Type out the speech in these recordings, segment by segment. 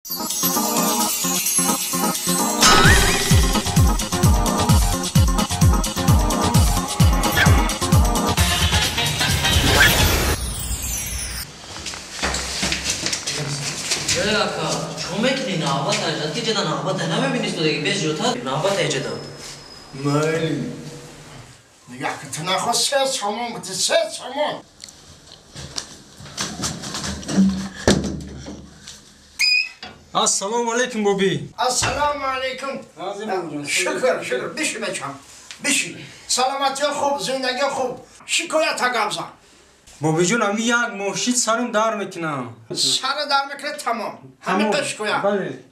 چومکلی نابت اجد که جدا نابت نمیبینیست تو دیگه بیش جوتا نابت اجد مالی نگاه که تو نخواه سه سامان بودی سه سامان السلام علیکم بابی السلام علیکم شکر بشی بچم بشی سلامتی خوب زندگی خوب شکایت گبزن بابی جون امی یک مشید سرم در میکنم سر در میکنه تمام همین قشکویا بله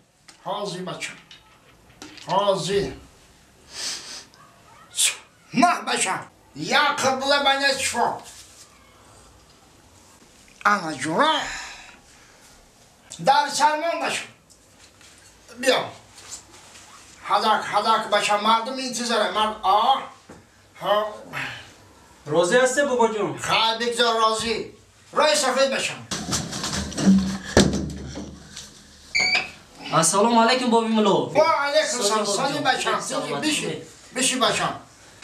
حاضی بچم حاضی نه بچم یا قبله بنیت شفا انا جورا در سلمان بچم بیا حداک بچم مردم انتظاره مرد روزی هسته بابا جون خیلی بگذار راضی رای سفید بچم السلام علیکم بابی ملو با علیکم سلام سالی بچم بشی بچم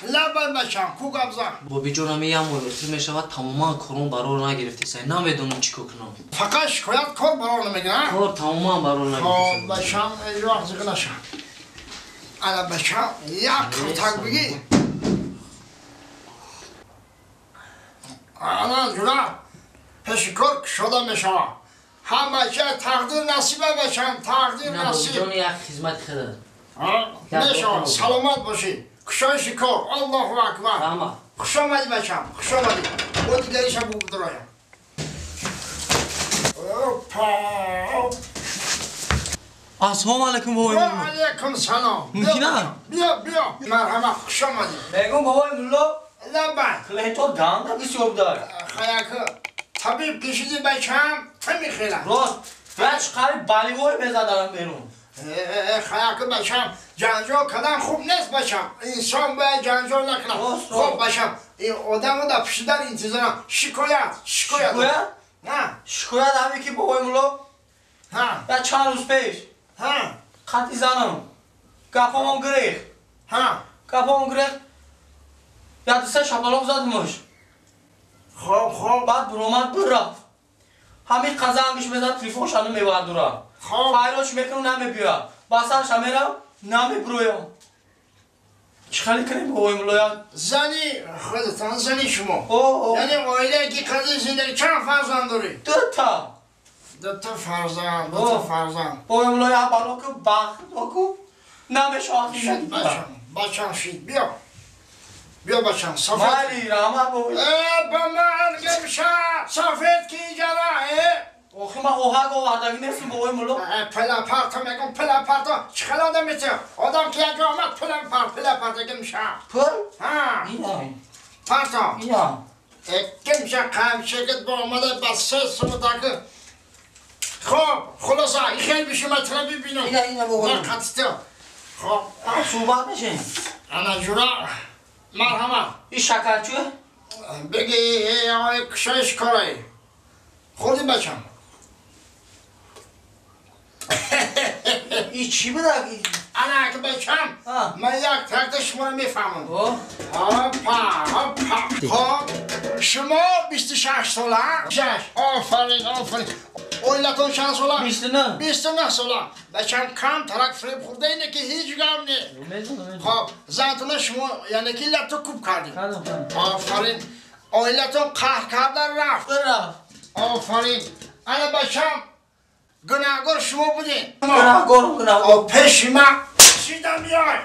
لبن بچم کو گبزن بابی جون همی یه مولوتی میشود تماما کارون برار نگرفتی سای نمیدونم چی کنم فقط شکایت کار برار نمیگه کار تماما برار نگرفتی بچم ایوه زیگه نشم انا بچم یک کتک بگی انا جونا پشکار شده میشم همه چه تقدیر نصیبه بچم تقدیر نه بابی نصیب جون یک خدمت خده میشم سلامت باشی کشای شکار الله اکبر همه خوش آمدی بچم خوش آمدی با دیگریش هم بود درایم السلام علیکم بابا و علیکم سلام ممکنه؟ بیا مرحبا خوش آمدی بگم بابای ملا لبن خیلی تو گنگ بسیار دار خیاکه طبیب کشیدی بچم تمی خیلی راست فلش قریب بالیوار بزدارم بیرون خیاکه بچم جنجال کدام خوب نیست بچم انسان باید جنجال نکنه خب بچم این آدم رو در پشیدن انتظارم شکایت نه شکایت همی که بابای ملا یا چند روز پیش خطی زنم گپامم گریخت یا دسته شپلام زدمش خب بعد برامد برفت همین قزنگش بزن تلیفونش هنو میبردورم فایلش میکنم نمیبیا بسرش همیرم نمیبرویم چخالی کنیم بابای ملایا زنی خودتان زنی شما یعنی آیله که قضیه زندگی چند فرزند داری؟ دو تا فرزند بابای ملایا بالا که بخت داکو نمیشه شید بچم شید بیا بچم سفید مالی رحمت بابای با من گمشه سفید کی جرا اوخی من اوهاگ آوردگی نیستم بابای ملا پلا پرتا میگم پلا پرتا چخل آدم میتیم آدم که یک جا آمد پلا پرتا گمشه اینه پرتا گمشه قمشگت با آمده بس سه سمتاکه خب خلاصه این خیلی بیشی مطلبی بینم اینه بابای من قطعه خب صحبت میشه انا جورا مرحبا این شکرچوه بگی آقای کشایش کارایی خوردی بچم این چی بوده؟ انا که بچم من یک تکت شما رو میفهمم هاپا خب شما 26 ساله آفرین اویلتون چند ساله؟ 29 ساله بچم کم ترک فریب خورده اینه که هیچ گم نه خب زنتونه شما یعنی که لطو کوب کردیم آفرین اویلتون قهر کردن رفت آفرین انا بچم گناهگار شما بودین گناهگار پیش من شیدم بیای